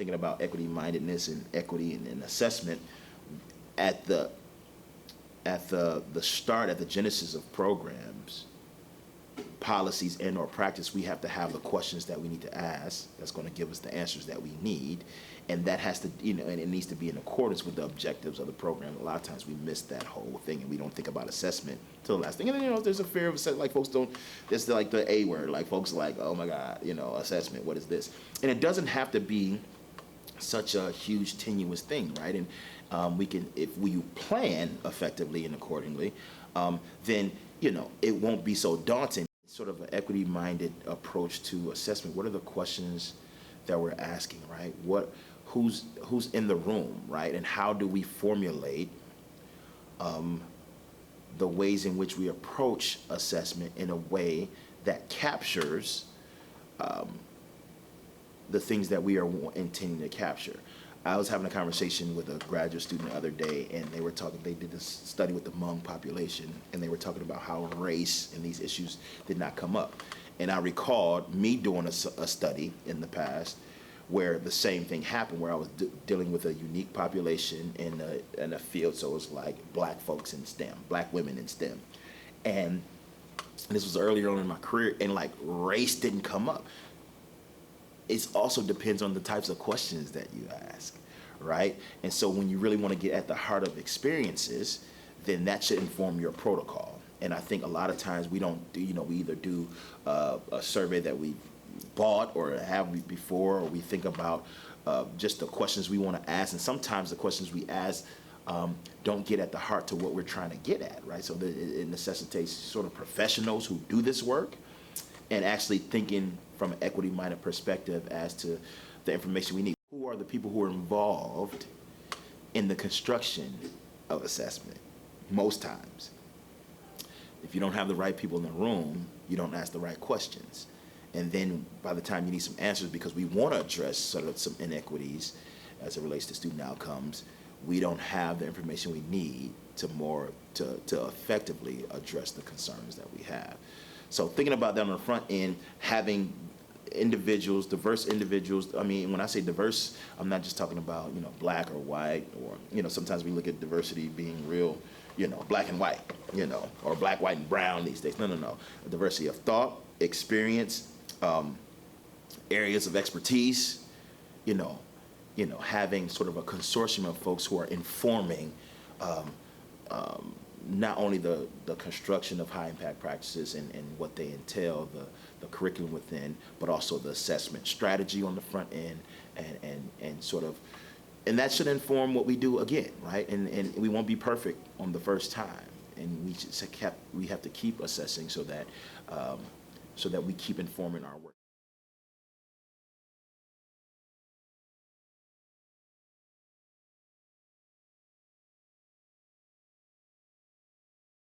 thinking about equity mindedness and equity and assessment, at the start, at the genesis of programs, policies and or practice, we have to have the questions that we need to ask that's going to give us the answers that we need, and that has to, and it needs to be in accordance with the objectives of the program. A lot of times we miss that whole thing, and we don't think about assessment till the last thing. And then, there's a fear of assessment, like folks don't, it's like the A word, like folks are like, oh my God, assessment, what is this? And it doesn't have to be such a huge tenuous thing, right? And we can, if we plan effectively and accordingly, then it won't be so daunting. Sort of an equity-minded approach to assessment. What are the questions that we're asking, right? Who's in the room, right? And how do we formulate the ways in which we approach assessment in a way that captures the things that we are intending to capture. I was having a conversation with a graduate student the other day, and they did this study with the Hmong population, and they were talking about how race and these issues did not come up. And I recalled me doing a study in the past where the same thing happened, where I was dealing with a unique population in a field, so it was like black folks in STEM, black women in STEM. And this was earlier on in my career, and like race didn't come up. It also depends on the types of questions that you ask, right? And so when you really want to get at the heart of experiences, then that should inform your protocol. And I think a lot of times we don't do, we either do a survey that we bought or have before, or we think about just the questions we want to ask. And sometimes the questions we ask don't get at the heart to what we're trying to get at, right? So it necessitates sort of professionals who do this work and actually thinking from an equity-minded perspective as to the information we need. Who are the people who are involved in the construction of assessment? Most times. If you don't have the right people in the room, you don't ask the right questions. And then by the time you need some answers, because we want to address sort of some inequities as it relates to student outcomes, we don't have the information we need to effectively address the concerns that we have. So thinking about that on the front end, having individuals, diverse individuals. I mean, when I say diverse, I'm not just talking about, black or white, or, sometimes we look at diversity being real, black and white, or black, white, and brown these days. No. A diversity of thought, experience, areas of expertise, having sort of a consortium of folks who are informing not only the construction of high impact practices and what they entail, the curriculum within, but also the assessment strategy on the front end, and that should inform what we do again, right? And we won't be perfect on the first time, and we have to keep assessing so that we keep informing our work.